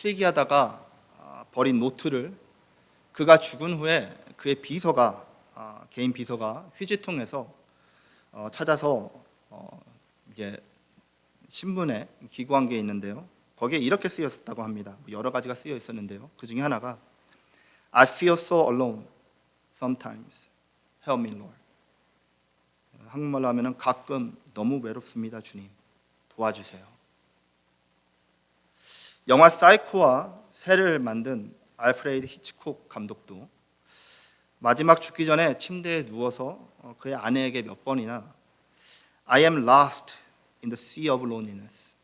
필기하다가 버린 노트를 그가 죽은 후에 그의 비서가 개인 비서가 휴지통에서 찾아서 이제 신문에 기고한 게 있는데요. 거기에 이렇게 쓰였다고 합니다. 여러 가지가 쓰여 있었는데요. 그 중에 하나가 I feel so alone sometimes. Help me, Lord. 한국말로 하면은 가끔 너무 외롭습니다, 주님. 도와주세요. 영화 사이코와 새를 만든 알프레드 히치콕 감독도 마지막 죽기 전에 침대에 누워서 그의 아내에게 몇 번이나 I am lost in the sea of loneliness.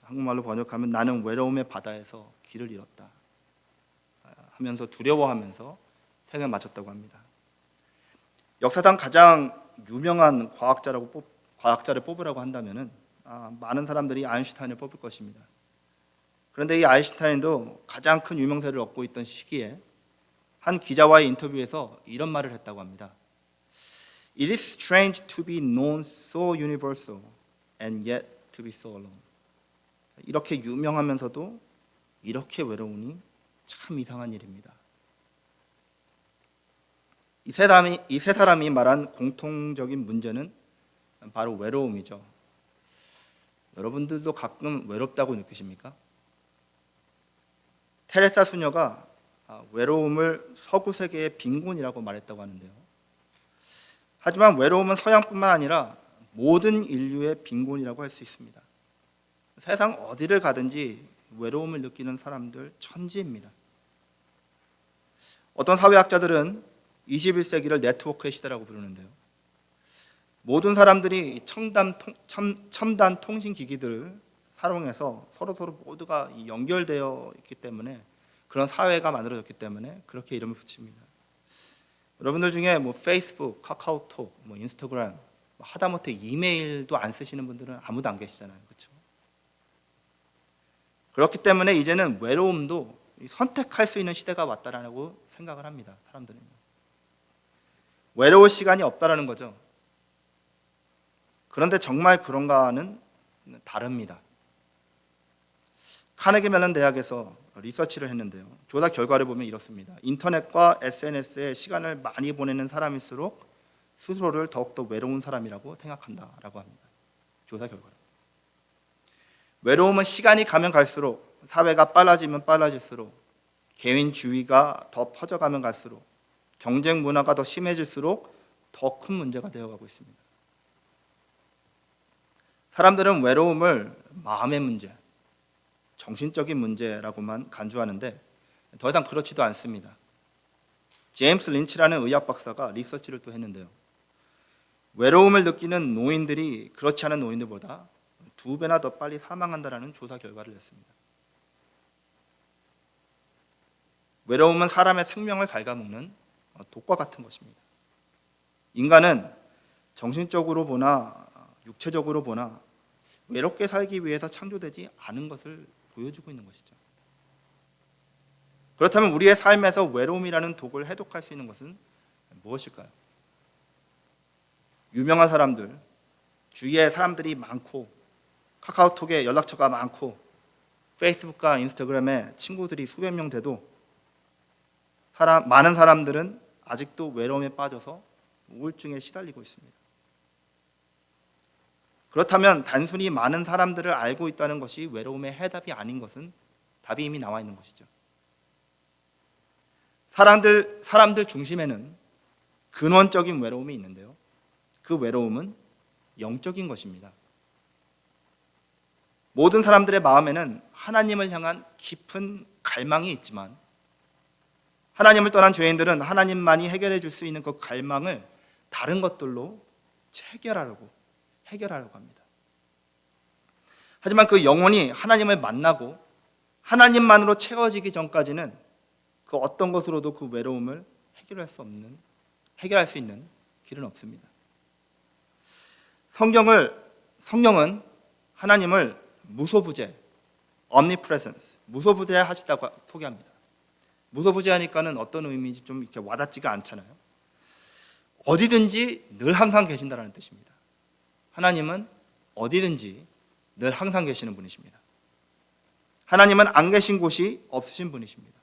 한국말로 번역하면 나는 외로움의 바다에서 길을 잃었다 하면서 두려워하면서 생을 마쳤다고 합니다. 역사상 가장 유명한 과학자를 뽑으라고 한다면은 많은 사람들이 아인슈타인을 뽑을 것입니다. 그런데 이 아인슈타인도 가장 큰 유명세를 얻고 있던 시기에 한 기자와의 인터뷰에서 이런 말을 했다고 합니다. It is strange to be known so universal and yet to be so alone. 이렇게 유명하면서도 이렇게 외로우니 참 이상한 일입니다. 이 세 사람이 말한 공통적인 문제는 바로 외로움이죠. 여러분들도 가끔 외롭다고 느끼십니까? 테레사 수녀가 외로움을 서구 세계의 빈곤이라고 말했다고 하는데요. 하지만 외로움은 서양뿐만 아니라 모든 인류의 빈곤이라고 할 수 있습니다. 세상 어디를 가든지 외로움을 느끼는 사람들 천지입니다. 어떤 사회학자들은 21세기를 네트워크의 시대라고 부르는데요. 모든 사람들이 첨단 통신 기기들을 사용해서 서로 모두가 연결되어 있기 때문에 그런 사회가 만들어졌기 때문에 그렇게 이름을 붙입니다. 여러분들 중에 페이스북, 카카오톡, 인스타그램, 하다못해 이메일도 안 쓰시는 분들은 아무도 안 계시잖아요, 그렇죠? 그렇기 때문에 이제는 외로움도 선택할 수 있는 시대가 왔다라고 생각을 합니다, 사람들은. 외로울 시간이 없다라는 거죠. 그런데 정말 그런가는 다릅니다. 카네기 멜론 대학에서 리서치를 했는데요. 조사 결과를 보면 이렇습니다. 인터넷과 SNS에 시간을 많이 보내는 사람일수록 스스로를 더욱더 외로운 사람이라고 생각한다라고 합니다. 조사 결과. 외로움은 시간이 가면 갈수록, 사회가 빨라지면 빨라질수록, 개인주의가 더 퍼져가면 갈수록, 경쟁 문화가 더 심해질수록 더 큰 문제가 되어가고 있습니다. 사람들은 외로움을 마음의 문제, 정신적인 문제라고만 간주하는데 더 이상 그렇지도 않습니다. 제임스 린치라는 의학 박사가 리서치를 또 했는데요. 외로움을 느끼는 노인들이 그렇지 않은 노인들보다 2배나 더 빨리 사망한다는 조사 결과를 냈습니다. 외로움은 사람의 생명을 갉아먹는 독과 같은 것입니다. 인간은 정신적으로 보나 육체적으로 보나 외롭게 살기 위해서 창조되지 않은 것을 보여주고 있는 것이죠. 그렇다면 우리의 삶에서 외로움이라는 독을 해독할 수 있는 것은 무엇일까요? 유명한 사람들, 주위에 사람들이 많고 카카오톡에 연락처가 많고 페이스북과 인스타그램에 친구들이 수백 명 돼도 많은 사람들은 아직도 외로움에 빠져서 우울증에 시달리고 있습니다. 그렇다면 단순히 많은 사람들을 알고 있다는 것이 외로움의 해답이 아닌 것은 답이 이미 나와 있는 것이죠. 사람들 중심에는 근원적인 외로움이 있는데요. 그 외로움은 영적인 것입니다. 모든 사람들의 마음에는 하나님을 향한 깊은 갈망이 있지만 하나님을 떠난 죄인들은 하나님만이 해결해 줄 수 있는 그 갈망을 다른 것들로 해결하려고 합니다. 하지만 그 영혼이 하나님을 만나고 하나님만으로 채워지기 전까지는 그 어떤 것으로도 그 외로움을 해결할 수 있는 길은 없습니다. 성경은 하나님을 무소부재, omnipresence, 무소부재하시다고 소개합니다. 무소부재하니까는 어떤 의미인지 좀 이렇게 와닿지가 않잖아요. 어디든지 늘 항상 계신다는 뜻입니다. 하나님은 어디든지 늘 항상 계시는 분이십니다. 하나님은 안 계신 곳이 없으신 분이십니다.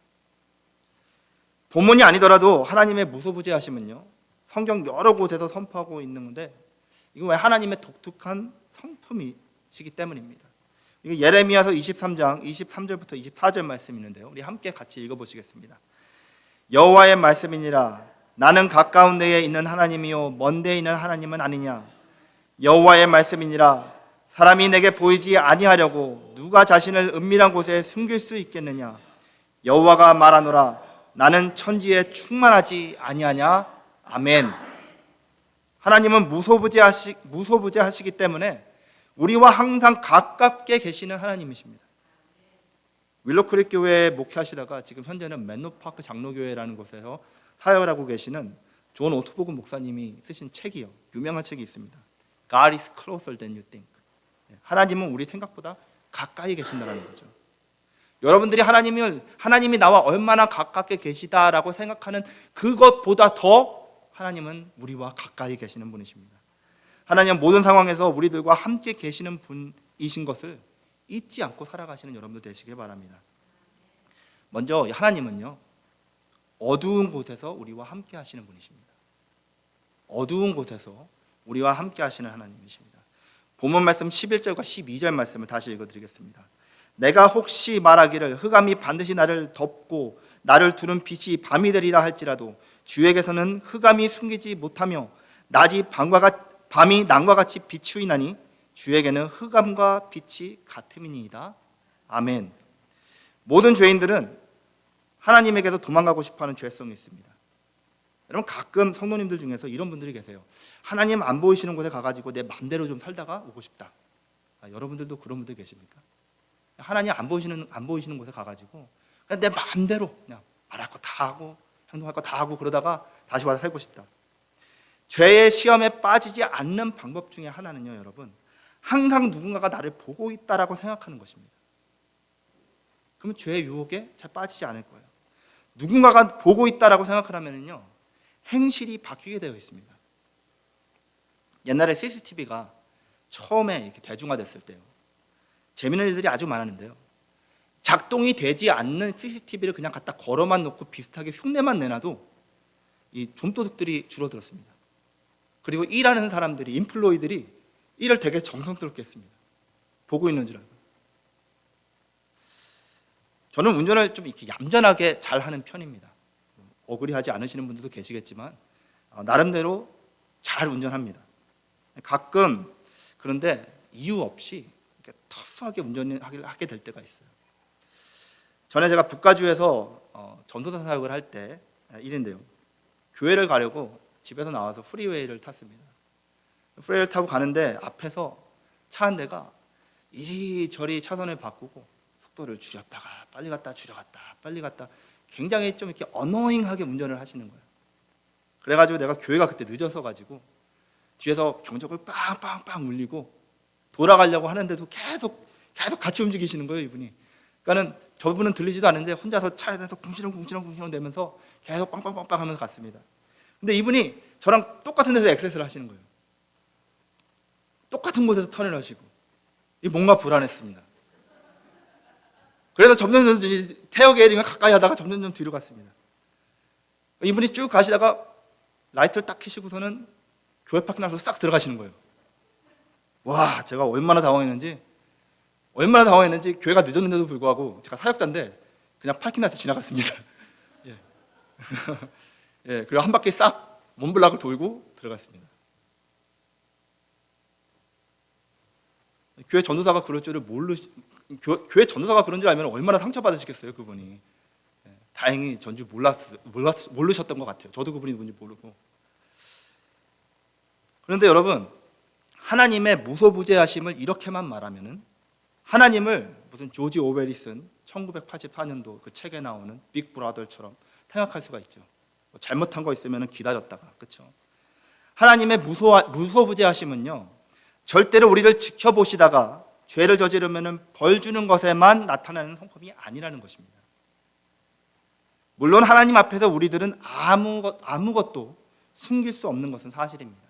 본문이 아니더라도 하나님의 무소부재하심은요, 성경 여러 곳에서 선포하고 있는 건데, 이건 왜 하나님의 독특한 성품이시기 때문입니다. 이거 예레미야서 23장 23절부터 24절 말씀이 있는데요, 우리 함께 같이 읽어보시겠습니다. 여호와의 말씀이니라. 나는 가까운 데에 있는 하나님이요 먼 데에 있는 하나님은 아니냐. 여호와의 말씀이니라. 사람이 내게 보이지 아니하려고 누가 자신을 은밀한 곳에 숨길 수 있겠느냐. 여호와가 말하노라. 나는 천지에 충만하지 아니하냐. 아멘. 하나님은 무소부재하시기 때문에 우리와 항상 가깝게 계시는 하나님이십니다. 윌로크릭 교회에 목회하시다가 지금 현재는 맨로파크 장로교회라는 곳에서 사역을 하고 계시는 존 오트보그 목사님이 쓰신 책이요, 유명한 책이 있습니다. God is closer than you think. 하나님은 우리 생각보다 가까이 계신다는 거죠. 여러분들이 하나님이 나와 얼마나 가깝게 계시다라고 생각하는 그것보다 더 하나님은 우리와 가까이 계시는 분이십니다. 하나님은 모든 상황에서 우리들과 함께 계시는 분이신 것을 잊지 않고 살아가시는 여러분들 되시길 바랍니다. 먼저 하나님은요, 어두운 곳에서 우리와 함께 하시는 분이십니다. 어두운 곳에서 우리와 함께 하시는 하나님이십니다. 본문 말씀 11절과 12절 말씀을 다시 읽어드리겠습니다. 내가 혹시 말하기를 흑암이 반드시 나를 덮고 나를 두른 빛이 밤이 되리라 할지라도 주에게서는 흑암이 숨기지 못하며 낮이 밤이 남과 같이 비추이나니 주에게는 흑암과 빛이 같음이니이다. 아멘. 모든 죄인들은 하나님에게서 도망가고 싶어하는 죄성이 있습니다. 여러분, 가끔 성도님들 중에서 이런 분들이 계세요. 하나님 안 보이시는 곳에 가가지고 내 마음대로 좀 살다가 오고 싶다. 여러분들도 그런 분들 계십니까? 하나님 안 보이시는 곳에 가가지고 그냥 내 마음대로 그냥 말할 거 다 하고 행동할 거 다 하고 그러다가 다시 와서 살고 싶다. 죄의 시험에 빠지지 않는 방법 중에 하나는요, 여러분, 항상 누군가가 나를 보고 있다라고 생각하는 것입니다. 그러면 죄의 유혹에 잘 빠지지 않을 거예요. 누군가가 보고 있다라고 생각을 하면은요, 행실이 바뀌게 되어 있습니다. 옛날에 CCTV가 처음에 이렇게 대중화됐을 때요, 재미있는 일들이 아주 많았는데요, 작동이 되지 않는 CCTV를 그냥 갖다 걸어만 놓고 비슷하게 흉내만 내놔도 이 좀도둑들이 줄어들었습니다. 그리고 일하는 사람들이, 인플로이들이 일을 되게 정성스럽게 했습니다. 보고 있는 줄 알고. 저는 운전을 좀 이렇게 얌전하게 잘하는 편입니다. 억울해하지 않으시는 분들도 계시겠지만 나름대로 잘 운전합니다. 가끔 그런데 이유 없이 이렇게 터프하게 운전을 하게 될 때가 있어요. 전에 제가 북가주에서 전도사 사역을 할 때 일인데요, 교회를 가려고 집에서 나와서 프리웨이를 탔습니다. 프리웨이를 타고 가는데 앞에서 차 한 대가 이리저리 차선을 바꾸고 속도를 줄였다가 빨리 갔다 줄여갔다 빨리 갔다, 굉장히 좀 이렇게 어노잉하게 운전을 하시는 거예요. 그래가지고 내가 교회가 그때 늦어서 가지고 뒤에서 경적을 빵빵빵 울리고 돌아가려고 하는데도 계속 같이 움직이시는 거예요, 이분이. 그러니까는 저분은 들리지도 않는데 혼자서 차에서 궁시렁 대면서 계속 빵빵빵빵 하면서 갔습니다. 근데 이분이 저랑 똑같은 데서 엑세스를 하시는 거예요. 똑같은 곳에서 턴을 하시고, 뭔가 불안했습니다. 그래서 점점 태워 게이링을 가까이 하다가 점점 뒤로 갔습니다. 이분이 쭉 가시다가 라이트를 딱 켜시고서는 교회 파킹에서 싹 들어가시는 거예요. 와, 제가 얼마나 당황했는지 교회가 늦었는데도 불구하고 제가 사역자인데 그냥 파킹에서 지나갔습니다. 예. 예, 그리고 한 바퀴 싹 몬블락을 돌고 들어갔습니다. 교회 전도사가 그럴 줄을 교회 전도사가 그런 줄 알면 얼마나 상처받으시겠어요, 그분이. 예, 다행히 전주 모르셨던 것 같아요. 저도 그분이 누군지 모르고. 그런데 여러분, 하나님의 무소부재하심을 이렇게만 말하면은 하나님을 무슨 조지 오웰이 쓴 1984년도 그 책에 나오는 빅 브라더처럼 생각할 수가 있죠. 잘못한 거 있으면 기다렸다가, 그렇죠? 하나님의 무소부재하심은요, 절대로 우리를 지켜보시다가 죄를 저지르면 벌 주는 것에만 나타나는 성품이 아니라는 것입니다. 물론 하나님 앞에서 우리들은 아무것도 숨길 수 없는 것은 사실입니다.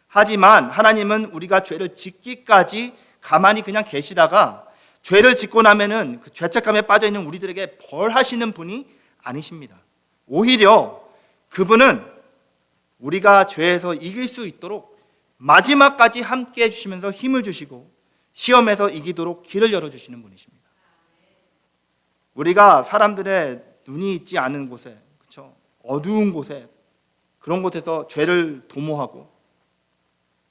하지만 하나님은 우리가 죄를 짓기까지 가만히 그냥 계시다가 죄를 짓고 나면은 그 죄책감에 빠져 있는 우리들에게 벌하시는 분이 아니십니다. 오히려 그분은 우리가 죄에서 이길 수 있도록 마지막까지 함께 해주시면서 힘을 주시고 시험에서 이기도록 길을 열어주시는 분이십니다. 우리가 사람들의 눈이 있지 않은 곳에, 그렇죠? 어두운 곳에, 그런 곳에서 죄를 도모하고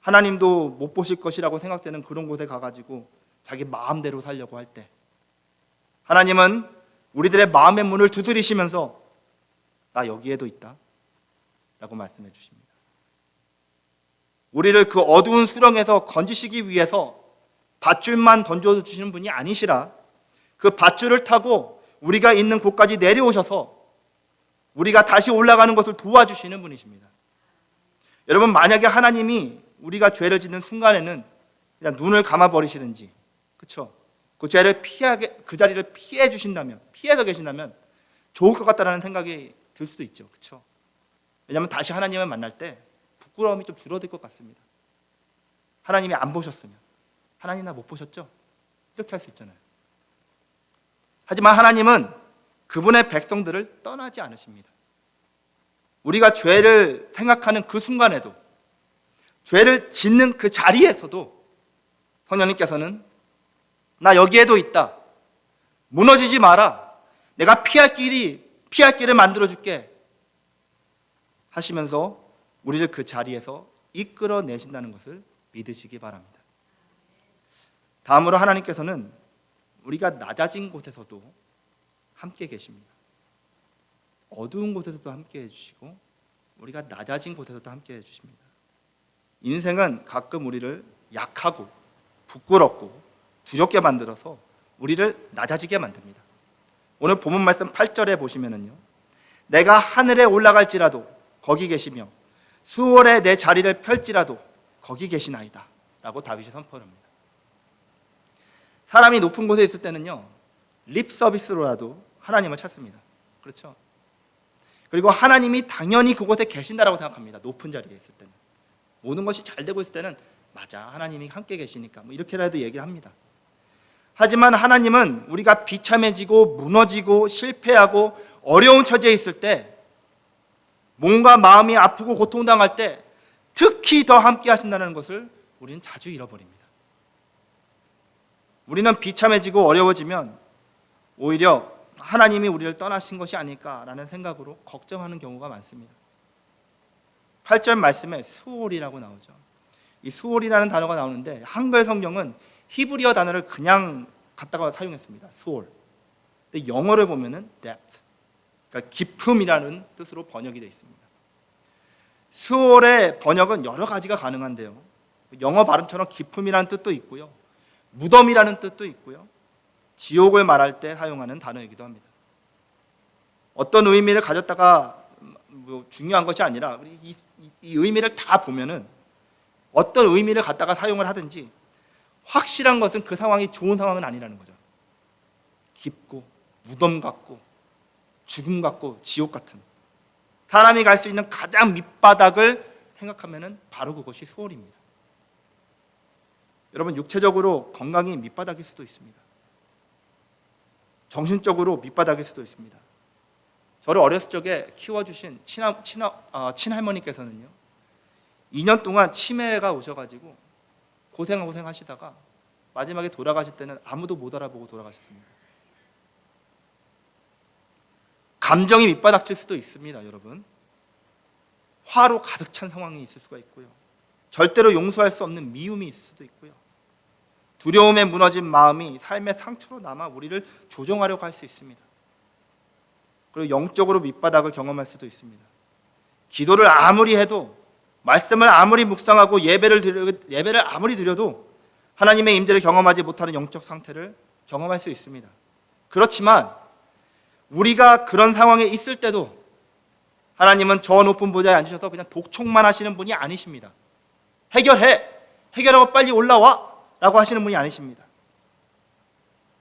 하나님도 못 보실 것이라고 생각되는 그런 곳에 가가지고 자기 마음대로 살려고 할 때, 하나님은 우리들의 마음의 문을 두드리시면서 나 여기에도 있다 라고 말씀해 주십니다. 우리를 그 어두운 수렁에서 건지시기 위해서 밧줄만 던져주시는 분이 아니시라 그 밧줄을 타고 우리가 있는 곳까지 내려오셔서 우리가 다시 올라가는 것을 도와주시는 분이십니다. 여러분, 만약에 하나님이 우리가 죄를 짓는 순간에는 그냥 눈을 감아버리시든지, 그렇죠? 그 죄를 그 자리를 피해 주신다면, 피해서 계신다면 좋을 것 같다라는 생각이 들 수도 있죠, 그렇죠? 왜냐하면 다시 하나님을 만날 때 부끄러움이 좀 줄어들 것 같습니다. 하나님이 안 보셨으면, 하나님 나 못 보셨죠? 이렇게 할 수 있잖아요. 하지만 하나님은 그분의 백성들을 떠나지 않으십니다. 우리가 죄를 생각하는 그 순간에도, 죄를 짓는 그 자리에서도 성령님께서는 나 여기에도 있다, 무너지지 마라, 내가 피할 길을 만들어줄게 하시면서 우리를 그 자리에서 이끌어내신다는 것을 믿으시기 바랍니다. 다음으로 하나님께서는 우리가 낮아진 곳에서도 함께 계십니다. 어두운 곳에서도 함께 해주시고 우리가 낮아진 곳에서도 함께 해주십니다. 인생은 가끔 우리를 약하고 부끄럽고 두렵게 만들어서 우리를 낮아지게 만듭니다. 오늘 본문 말씀 8절에 보시면은요, 내가 하늘에 올라갈지라도 거기 계시며 수월에 내 자리를 펼지라도 거기 계시나이다 라고 다윗이 선포합니다. 사람이 높은 곳에 있을 때는요, 립 서비스로라도 하나님을 찾습니다. 그렇죠? 그리고 하나님이 당연히 그곳에 계신다라고 생각합니다. 높은 자리에 있을 때는, 모든 것이 잘 되고 있을 때는 맞아, 하나님이 함께 계시니까 뭐 이렇게라도 얘기를 합니다. 하지만 하나님은 우리가 비참해지고 무너지고 실패하고 어려운 처지에 있을 때, 몸과 마음이 아프고 고통당할 때 특히 더 함께 하신다는 것을 우리는 자주 잃어버립니다. 우리는 비참해지고 어려워지면 오히려 하나님이 우리를 떠나신 것이 아닐까라는 생각으로 걱정하는 경우가 많습니다. 8절 말씀에 수올이라고 나오죠. 이 수올이라는 단어가 나오는데 한글 성경은 히브리어 단어를 그냥 갖다가 사용했습니다. 수올. 근데 영어를 보면은 depth, 그러니까 깊음이라는 뜻으로 번역이 되어 있습니다. 수올의 번역은 여러 가지가 가능한데요, 영어 발음처럼 깊음이라는 뜻도 있고요, 무덤이라는 뜻도 있고요, 지옥을 말할 때 사용하는 단어이기도 합니다. 어떤 의미를 가졌다가 중요한 것이 아니라 이 의미를 다 보면은 어떤 의미를 갖다가 사용을 하든지 확실한 것은 그 상황이 좋은 상황은 아니라는 거죠. 깊고 무덤 같고 죽음 같고 지옥 같은, 사람이 갈 수 있는 가장 밑바닥을 생각하면은 바로 그것이 수월입니다. 여러분, 육체적으로 건강이 밑바닥일 수도 있습니다. 정신적으로 밑바닥일 수도 있습니다. 저를 어렸을 적에 키워주신 친할머니께서는요, 2년 동안 치매가 오셔가지고 고생하시다가 마지막에 돌아가실 때는 아무도 못 알아보고 돌아가셨습니다. 감정이 밑바닥칠 수도 있습니다. 여러분, 화로 가득 찬 상황이 있을 수가 있고요, 절대로 용서할 수 없는 미움이 있을 수도 있고요, 두려움에 무너진 마음이 삶의 상처로 남아 우리를 조종하려고 할 수 있습니다. 그리고 영적으로 밑바닥을 경험할 수도 있습니다. 기도를 아무리 해도, 말씀을 아무리 묵상하고 예배를 아무리 드려도 하나님의 임재를 경험하지 못하는 영적 상태를 경험할 수 있습니다. 그렇지만 우리가 그런 상황에 있을 때도 하나님은 저 높은 보좌에 앉으셔서 그냥 독촉만 하시는 분이 아니십니다. 해결하고 빨리 올라와 라고 하시는 분이 아니십니다.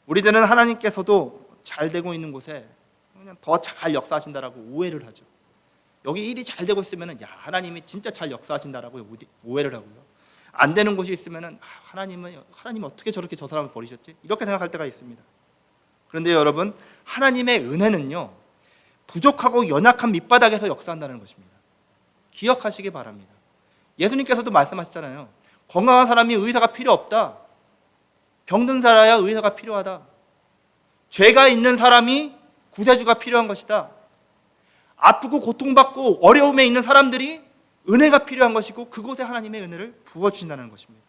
우리들은 하나님께서도 잘 되고 있는 곳에 그냥 더 잘 역사하신다라고 오해를 하죠. 여기 일이 잘 되고 있으면 야, 하나님이 진짜 잘 역사하신다라고 오해를 하고요, 안 되는 곳이 있으면은 하나님 어떻게 저렇게 저 사람을 버리셨지? 이렇게 생각할 때가 있습니다. 그런데 여러분, 하나님의 은혜는요, 부족하고 연약한 밑바닥에서 역사한다는 것입니다. 기억하시기 바랍니다. 예수님께서도 말씀하셨잖아요. 건강한 사람이 의사가 필요 없다. 병든 사람이야 의사가 필요하다. 죄가 있는 사람이 구세주가 필요한 것이다. 아프고 고통받고 어려움에 있는 사람들이 은혜가 필요한 것이고 그곳에 하나님의 은혜를 부어주신다는 것입니다.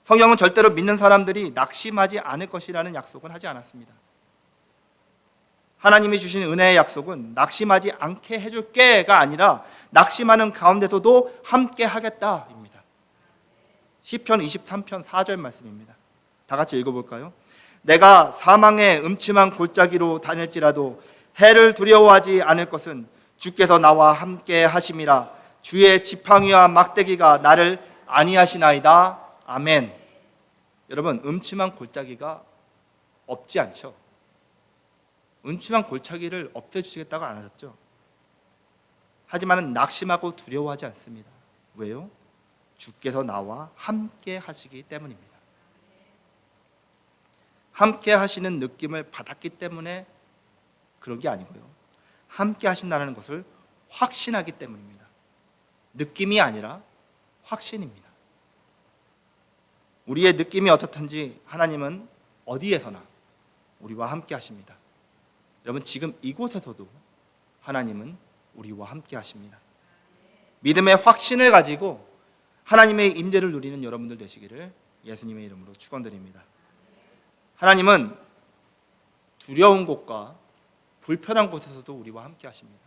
성경은 절대로 믿는 사람들이 낙심하지 않을 것이라는 약속은 하지 않았습니다. 하나님이 주신 은혜의 약속은 낙심하지 않게 해줄게가 아니라 낙심하는 가운데서도 함께 하겠다입니다. 시편 23편 4절 말씀입니다. 다 같이 읽어볼까요? 내가 사망의 음침한 골짜기로 다닐지라도 해를 두려워하지 않을 것은 주께서 나와 함께 하심이라. 주의 지팡이와 막대기가 나를 안위하시나이다. 아멘. 여러분, 음침한 골짜기가 없지 않죠? 음침한 골짜기를 없애주시겠다고 안 하셨죠? 하지만 낙심하고 두려워하지 않습니다. 왜요? 주께서 나와 함께 하시기 때문입니다. 함께 하시는 느낌을 받았기 때문에 그런 게 아니고요, 함께 하신다는 것을 확신하기 때문입니다. 느낌이 아니라 확신입니다. 우리의 느낌이 어떻든지 하나님은 어디에서나 우리와 함께 하십니다. 여러분, 지금 이곳에서도 하나님은 우리와 함께 하십니다. 믿음의 확신을 가지고 하나님의 임재를 누리는 여러분들 되시기를 예수님의 이름으로 축원드립니다. 하나님은 두려운 곳과 불편한 곳에서도 우리와 함께 하십니다.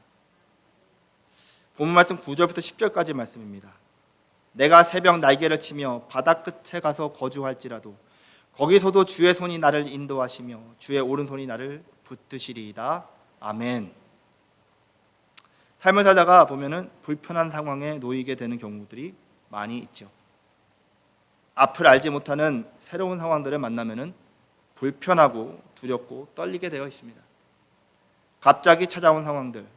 본문 말씀 9절부터 10절까지 말씀입니다. 내가 새벽 날개를 치며 바다 끝에 가서 거주할지라도 거기서도 주의 손이 나를 인도하시며 주의 오른손이 나를 붙드시리이다. 아멘. 삶을 살다가 보면은 불편한 상황에 놓이게 되는 경우들이 많이 있죠. 앞을 알지 못하는 새로운 상황들을 만나면은 불편하고 두렵고 떨리게 되어 있습니다. 갑자기 찾아온 상황들,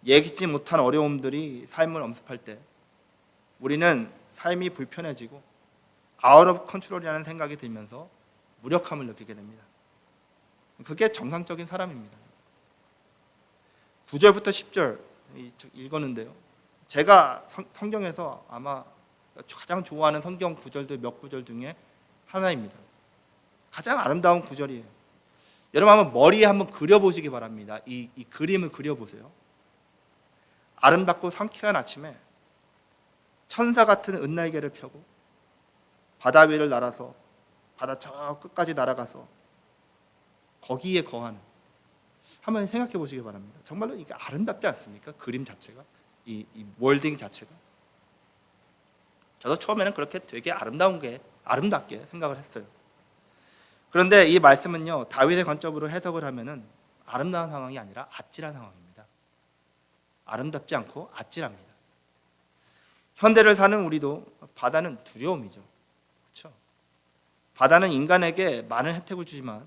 예기치 못한 어려움들이 삶을 엄습할 때 우리는 삶이 불편해지고 아웃 오브 컨트롤이라는 생각이 들면서 무력함을 느끼게 됩니다. 그게 정상적인 사람입니다. 9절부터 10절 읽었는데요, 제가 성경에서 아마 가장 좋아하는 성경 구절들 몇 구절 중에 하나입니다. 가장 아름다운 구절이에요. 여러분, 한번 머리에 한번 그려보시기 바랍니다. 이 그림을 그려보세요. 아름답고 상쾌한 아침에 천사 같은 은날개를 펴고 바다 위를 날아서 바다 저 끝까지 날아가서 거기에 거하는, 한번 생각해 보시기 바랍니다. 정말로 이게 아름답지 않습니까? 그림 자체가, 이 월딩 자체가. 저도 처음에는 그렇게 되게 아름답게 생각을 했어요. 그런데 이 말씀은요, 다윗의 관점으로 해석을 하면은 아름다운 상황이 아니라 아찔한 상황입니다. 아름답지 않고 아찔합니다. 현대를 사는 우리도 바다는 두려움이죠. 그렇죠? 바다는 인간에게 많은 혜택을 주지만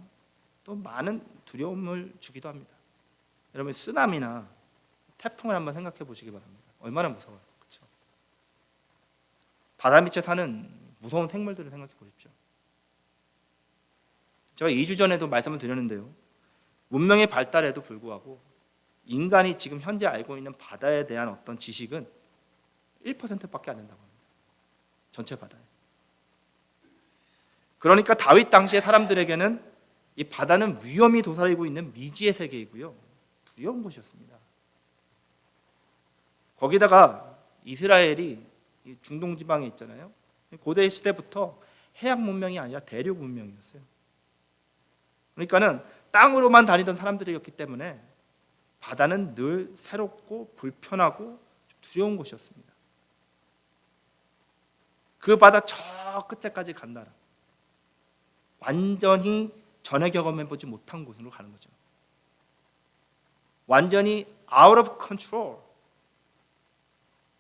또 많은 두려움을 주기도 합니다. 여러분, 쓰나미나 태풍을 한번 생각해 보시기 바랍니다. 얼마나 무서워요. 그렇죠? 바다 밑에 사는 무서운 생물들을 생각해 보십시오. 제가 2주 전에도 말씀을 드렸는데요, 문명의 발달에도 불구하고 인간이 지금 현재 알고 있는 바다에 대한 어떤 지식은 1%밖에 안 된다고 합니다. 전체 바다에. 그러니까 다윗 당시의 사람들에게는 이 바다는 위험이 도사리고 있는 미지의 세계이고요, 두려운 곳이었습니다. 거기다가 이스라엘이 중동 지방에 있잖아요. 고대 시대부터 해양 문명이 아니라 대륙 문명이었어요. 그러니까는 땅으로만 다니던 사람들이었기 때문에 바다는 늘 새롭고 불편하고 두려운 곳이었습니다. 그 바다 저 끝에까지 간다라, 완전히 전에 경험해보지 못한 곳으로 가는 거죠. 완전히 out of control,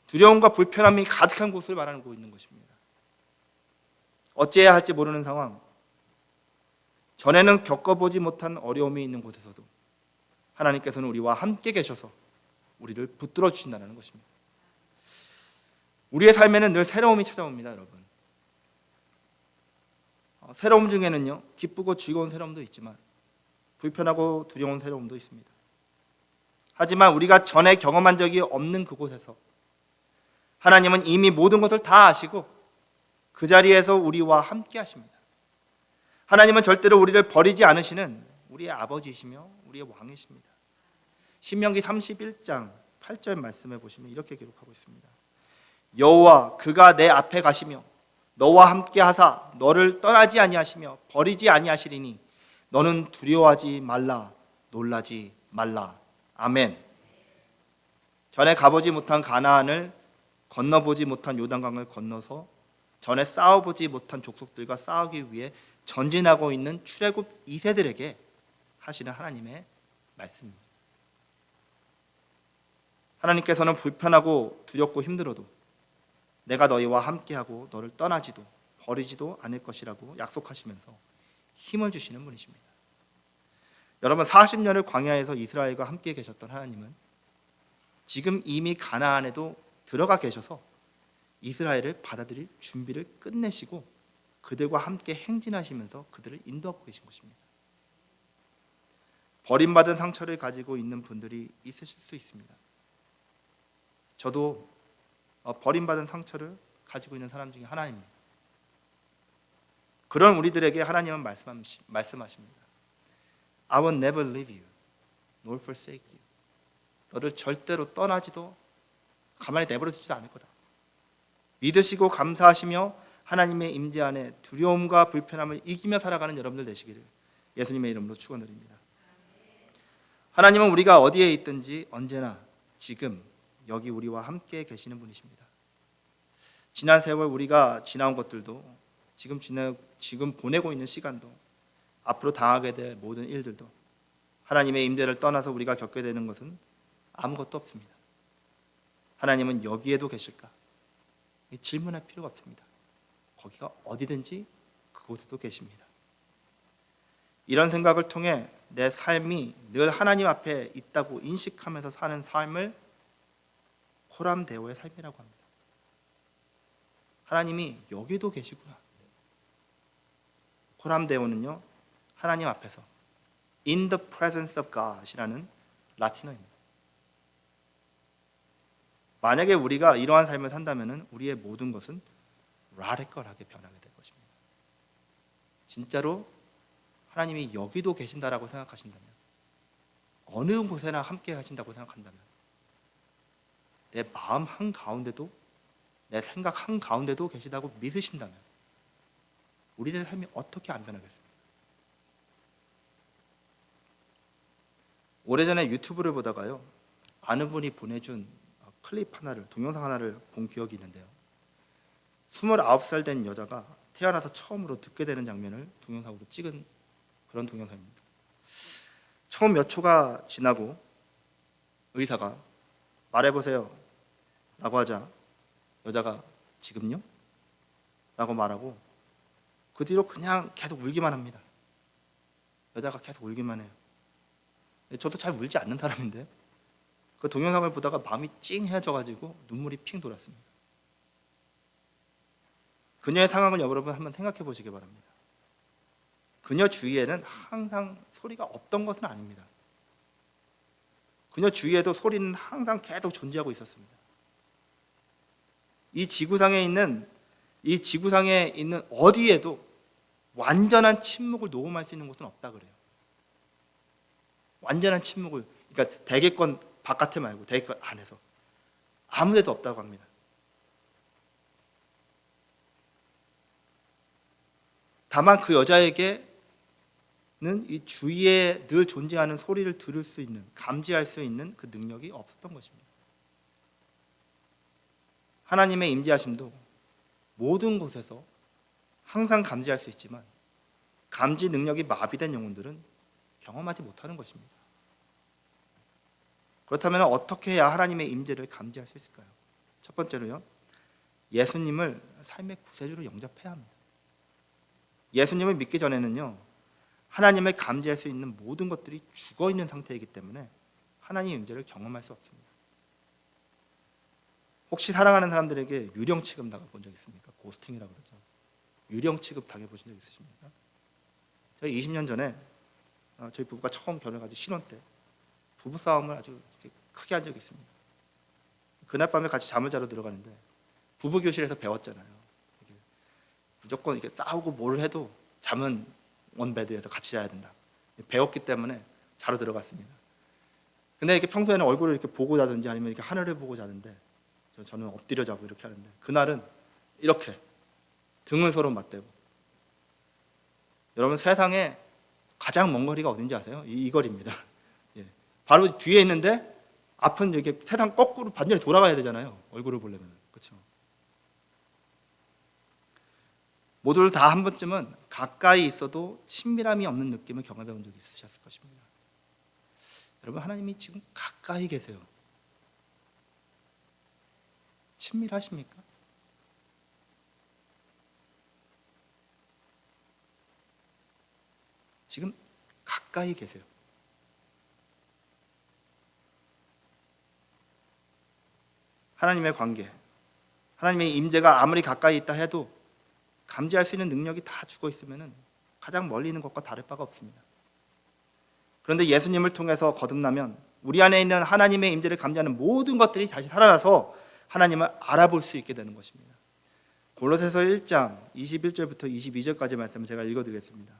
두려움과 불편함이 가득한 곳을 말하고 있는 것입니다. 어찌해야 할지 모르는 상황, 전에는 겪어보지 못한 어려움이 있는 곳에서도 하나님께서는 우리와 함께 계셔서 우리를 붙들어 주신다는 것입니다. 우리의 삶에는 늘 새로움이 찾아옵니다, 여러분. 새로움 중에는요, 기쁘고 즐거운 새로움도 있지만 불편하고 두려운 새로움도 있습니다. 하지만 우리가 전에 경험한 적이 없는 그곳에서 하나님은 이미 모든 것을 다 아시고 그 자리에서 우리와 함께 하십니다. 하나님은 절대로 우리를 버리지 않으시는 우리의 아버지이시며 우리의 왕이십니다. 신명기 31장 8절 말씀해 보시면 이렇게 기록하고 있습니다. 여호와 그가 내 앞에 가시며 너와 함께 하사 너를 떠나지 아니하시며 버리지 아니하시리니 너는 두려워하지 말라 놀라지 말라. 아멘. 전에 가보지 못한 가나안을 건너보지 못한 요단강을 건너서 전에 싸워보지 못한 족속들과 싸우기 위해 전진하고 있는 출애굽 2세들에게 하시는 하나님의 말씀입니다. 하나님께서는 불편하고 두렵고 힘들어도 내가 너희와 함께하고 너를 떠나지도 버리지도 않을 것이라고 약속하시면서 힘을 주시는 분이십니다. 여러분, 40년을 광야에서 이스라엘과 함께 계셨던 하나님은 지금 이미 가나안에도 들어가 계셔서 이스라엘을 받아들일 준비를 끝내시고 그들과 함께 행진하시면서 그들을 인도하고 계신 것입니다. 버림받은 상처를 가지고 있는 분들이 있으실 수 있습니다. 저도 버림받은 상처를 가지고 있는 사람 중에 하나입니다. 그런 우리들에게 하나님은 말씀하십니다. I will never leave you, nor forsake you. 너를 절대로 떠나지도 가만히 내버려 두지도 않을 거다. 믿으시고 감사하시며 하나님의 임재 안에 두려움과 불편함을 이기며 살아가는 여러분들 되시기를 예수님의 이름으로 축원드립니다. 하나님은 우리가 어디에 있든지 언제나 지금 여기 우리와 함께 계시는 분이십니다. 지난 세월 우리가 지나온 것들도 지금 보내고 있는 시간도 앞으로 당하게 될 모든 일들도 하나님의 임재를 떠나서 우리가 겪게 되는 것은 아무것도 없습니다. 하나님은 여기에도 계실까? 질문할 필요가 없습니다. 거기가 어디든지 그곳에도 계십니다. 이런 생각을 통해 내 삶이 늘 하나님 앞에 있다고 인식하면서 사는 삶을 코람데오의 삶이라고 합니다. 하나님이 여기도 계시구나. 코람데오는요, 하나님 앞에서 In the presence of God이라는 라틴어입니다. 만약에 우리가 이러한 삶을 산다면 우리의 모든 것은 라디컬하게 변하게 될 것입니다. 진짜로 하나님이 여기도 계신다라고 생각하신다면, 어느 곳에나 함께 하신다고 생각한다면, 내 마음 한가운데도 내 생각 한가운데도 계시다고 믿으신다면 우리의 삶이 어떻게 안 변하겠습니까? 오래전에 유튜브를 보다가요, 아는 분이 보내준 클립 하나를, 동영상 하나를 본 기억이 있는데요, 29살 된 여자가 태어나서 처음으로 듣게 되는 장면을 동영상으로 찍은 그런 동영상입니다. 처음 몇 초가 지나고 의사가 말해보세요 라고 하자 여자가 지금요? 라고 말하고 그 뒤로 그냥 계속 울기만 합니다. 여자가 계속 울기만 해요. 저도 잘 울지 않는 사람인데 그 동영상을 보다가 마음이 찡해져가지고 눈물이 핑 돌았습니다. 그녀의 상황을 여러분 한번 생각해 보시기 바랍니다. 그녀 주위에는 항상 소리가 없던 것은 아닙니다. 그녀 주위에도 소리는 항상 계속 존재하고 있었습니다. 이 지구상에 있는 어디에도 완전한 침묵을 녹음할 수 있는 곳은 없다 그래요. 완전한 침묵을, 그러니까 대개권 바깥에 말고 대개권 안에서 아무 데도 없다고 합니다. 다만 그 여자에게는 이 주위에 늘 존재하는 소리를 들을 수 있는, 감지할 수 있는 그 능력이 없었던 것입니다. 하나님의 임재하심도 모든 곳에서 항상 감지할 수 있지만 감지 능력이 마비된 영혼들은 경험하지 못하는 것입니다. 그렇다면 어떻게 해야 하나님의 임재를 감지할 수 있을까요? 첫 번째로요, 예수님을 삶의 구세주로 영접해야 합니다. 예수님을 믿기 전에는요, 하나님을 감지할 수 있는 모든 것들이 죽어있는 상태이기 때문에 하나님의 임재를 경험할 수 없습니다. 혹시 사랑하는 사람들에게 유령 취급 나가본 적 있습니까? 고스팅이라고 그러죠. 유령 취급 당해보신 적 있으십니까? 제가 20년 전에 저희 부부가 처음 결혼해가지고 신혼 때 부부싸움을 아주 크게 한 적이 있습니다. 그날 밤에 같이 잠을 자러 들어가는데 부부 교실에서 배웠잖아요. 무조건 이렇게 싸우고 뭘 해도 잠은 원베드에서 같이 자야 된다. 배웠기 때문에 자러 들어갔습니다. 근데 이렇게 평소에는 얼굴을 이렇게 보고 자든지 아니면 이렇게 하늘을 보고 자는데 저는 엎드려 자고 이렇게 하는데 그날은 이렇게 등을 서로 맞대고. 여러분 세상에 가장 먼 거리가 어딘지 아세요? 이 거리입니다. 예. 바로 뒤에 있는데 앞은 이렇게 세상 거꾸로 반전이 돌아가야 되잖아요. 얼굴을 보려면. 그렇죠? 모두 다 한 번쯤은 가까이 있어도 친밀함이 없는 느낌을 경험해 본 적이 있으셨을 것입니다. 여러분 하나님이 지금 가까이 계세요. 친밀하십니까? 지금 가까이 계세요. 하나님의 관계, 하나님의 임재가 아무리 가까이 있다 해도 감지할 수 있는 능력이 다 죽어 있으면 가장 멀리 있는 것과 다를 바가 없습니다. 그런데 예수님을 통해서 거듭나면 우리 안에 있는 하나님의 임재를 감지하는 모든 것들이 다시 살아나서 하나님을 알아볼 수 있게 되는 것입니다. 골로새서 1장 21절부터 22절까지 말씀을 제가 읽어드리겠습니다.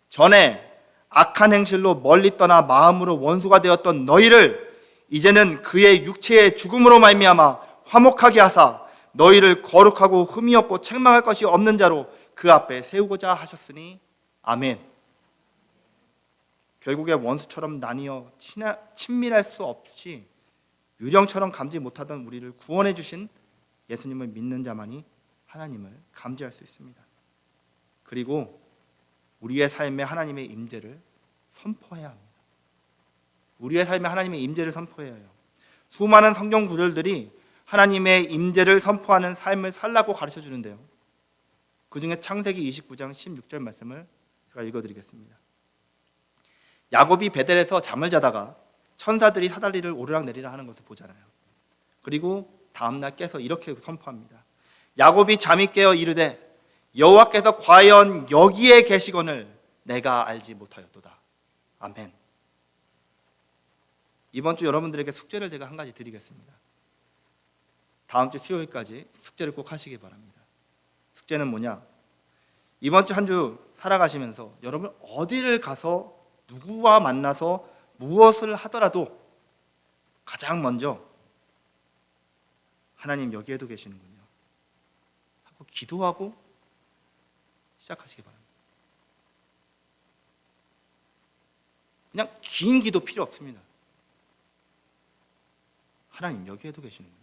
전에 악한 행실로 멀리 떠나 마음으로 원수가 되었던 너희를 이제는 그의 육체의 죽음으로 말미암아 화목하게 하사 너희를 거룩하고 흠이 없고 책망할 것이 없는 자로 그 앞에 세우고자 하셨으니 아멘. 결국에 원수처럼 나뉘어 친밀할 수 없이 유령처럼 감지 못하던 우리를 구원해 주신 예수님을 믿는 자만이 하나님을 감지할 수 있습니다. 그리고 우리의 삶에 하나님의 임재를 선포해야 합니다. 우리의 삶에 하나님의 임재를 선포해야 해요. 수많은 성경 구절들이 하나님의 임재를 선포하는 삶을 살라고 가르쳐 주는데요. 그 중에 창세기 29장 16절 말씀을 제가 읽어드리겠습니다. 야곱이 베델에서 잠을 자다가 천사들이 사다리를 오르락내리락 하는 것을 보잖아요. 그리고 다음날 깨서 이렇게 선포합니다. 야곱이 잠이 깨어 이르되 여호와께서 과연 여기에 계시거늘 내가 알지 못하였도다. 아멘. 이번 주 여러분들에게 숙제를 제가 한 가지 드리겠습니다. 다음 주 수요일까지 숙제를 꼭 하시기 바랍니다. 숙제는 뭐냐? 이번 주 한 주 살아가시면서 여러분 어디를 가서 누구와 만나서 무엇을 하더라도 가장 먼저 하나님 여기에도 계시는군요 하고 기도하고 시작하시기 바랍니다. 그냥 긴 기도 필요 없습니다. 하나님 여기에도 계시는군요.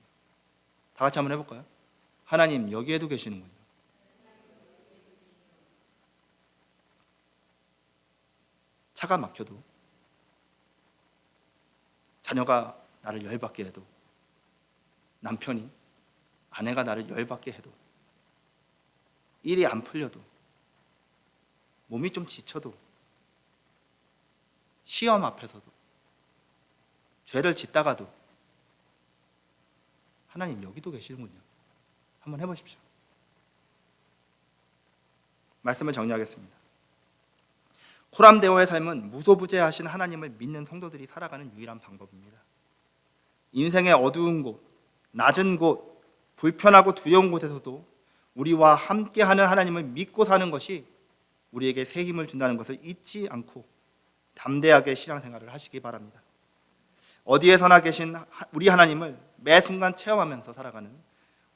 다 같이 한번 해볼까요? 하나님 여기에도 계시는군요. 차가 막혀도, 자녀가 나를 열받게 해도, 남편이, 아내가 나를 열받게 해도, 일이 안 풀려도, 몸이 좀 지쳐도, 시험 앞에서도, 죄를 짓다가도 하나님 여기도 계시는군요. 한번 해보십시오. 말씀을 정리하겠습니다. 코람데오의 삶은 무소부재하신 하나님을 믿는 성도들이 살아가는 유일한 방법입니다. 인생의 어두운 곳, 낮은 곳, 불편하고 두려운 곳에서도 우리와 함께하는 하나님을 믿고 사는 것이 우리에게 새 힘을 준다는 것을 잊지 않고 담대하게 신앙생활을 하시기 바랍니다. 어디에서나 계신 우리 하나님을 매 순간 체험하면서 살아가는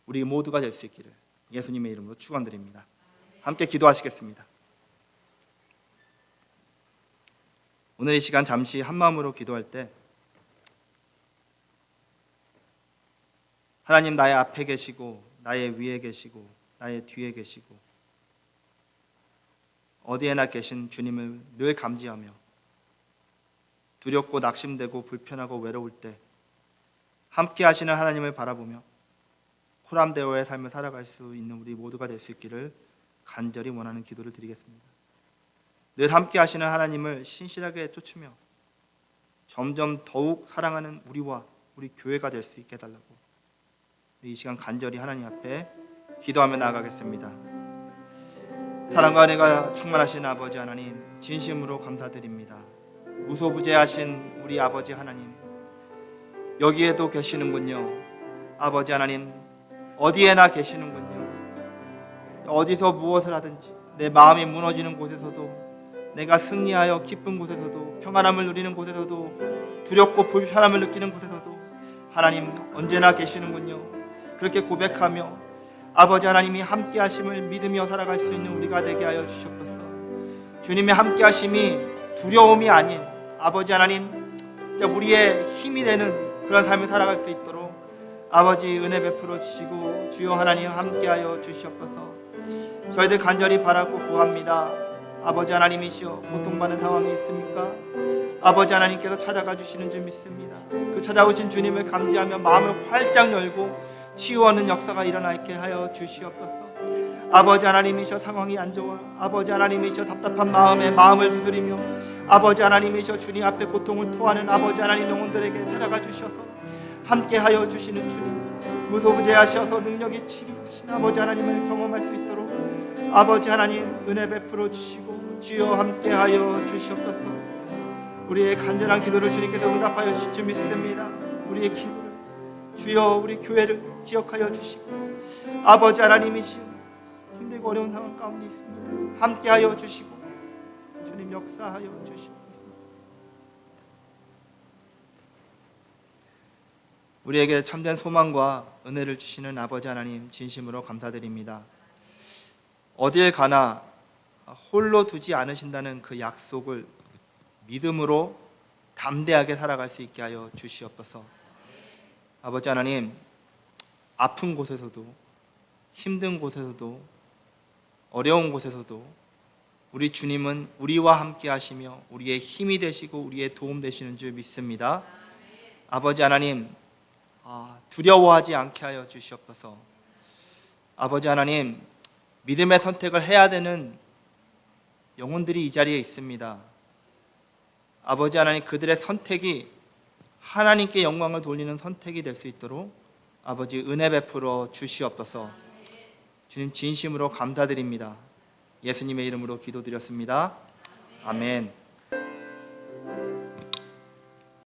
우리 모두가 될 수 있기를 예수님의 이름으로 축원드립니다. 함께 기도하시겠습니다. 오늘 이 시간 잠시 한마음으로 기도할 때 하나님 나의 앞에 계시고 나의 위에 계시고 나의 뒤에 계시고 어디에나 계신 주님을 늘 감지하며 두렵고 낙심되고 불편하고 외로울 때 함께 하시는 하나님을 바라보며 코람데오의 삶을 살아갈 수 있는 우리 모두가 될 수 있기를 간절히 원하는 기도를 드리겠습니다. 늘 함께 하시는 하나님을 신실하게 쫓으며 점점 더욱 사랑하는 우리와 우리 교회가 될 수 있게 해달라고 이 시간 간절히 하나님 앞에 기도하며 나아가겠습니다. 사랑과 은혜가 충만하신 아버지 하나님, 진심으로 감사드립니다. 무소부재하신 우리 아버지 하나님, 여기에도 계시는군요. 아버지 하나님, 어디에나 계시는군요. 어디서 무엇을 하든지 내 마음이 무너지는 곳에서도, 내가 승리하여 기쁜 곳에서도, 평안함을 누리는 곳에서도, 두렵고 불편함을 느끼는 곳에서도 하나님 언제나 계시는군요. 그렇게 고백하며 아버지 하나님이 함께 하심을 믿으며 살아갈 수 있는 우리가 되게 하여 주시옵소서. 주님의 함께 하심이 두려움이 아닌 아버지 하나님, 진짜 우리의 힘이 되는 그런 삶을 살아갈 수 있도록 아버지 은혜 베풀어 주시고, 주여 하나님 함께 하여 주시옵소서. 저희들 간절히 바라고 구합니다. 아버지 하나님이시여, 고통받는 상황이 있습니까? 아버지 하나님께서 찾아가 주시는 줄 믿습니다. 그 찾아오신 주님을 감지하며 마음을 활짝 열고 치유하는 역사가 일어나게 하여 주시옵소서. 아버지 하나님이시여, 상황이 안 좋아 아버지 하나님이시여 답답한 마음에 마음을 두드리며 아버지 하나님이시여 주님 앞에 고통을 토하는 아버지 하나님 영혼들에게 찾아가 주셔서 함께 하여 주시는 주님, 무소부재하셔서 능력이 치기신 아버지 하나님을 경험할 수 있도록 아버지 하나님 은혜 베풀어 주시고, 주여 함께 하여 주시옵소서. 우리의 간절한 기도를 주님께서 응답하여 주실 줄 믿습니다. 우리의 기도를 주여, 우리 교회를 기억하여 주시고, 아버지 하나님이시여 힘들고 어려운 상황 가운데 있습니다. 함께하여 주시고 주님 역사하여 주시옵소서. 우리에게 참된 소망과 은혜를 주시는 아버지 하나님, 진심으로 감사드립니다. 어딜 가나 홀로 두지 않으신다는 그 약속을 믿음으로 담대하게 살아갈 수 있게 하여 주시옵소서. 아버지 하나님, 아픈 곳에서도, 힘든 곳에서도, 어려운 곳에서도 우리 주님은 우리와 함께 하시며 우리의 힘이 되시고 우리의 도움 되시는 줄 믿습니다. 아버지 하나님, 두려워하지 않게 하여 주시옵소서. 아버지 하나님, 믿음의 선택을 해야 되는 영혼들이 이 자리에 있습니다. 아버지 하나님, 그들의 선택이 하나님께 영광을 돌리는 선택이 될 수 있도록 아버지 은혜 베풀어 주시옵소서. 주님 진심으로 감사드립니다. 예수님의 이름으로 기도드렸습니다. 아멘.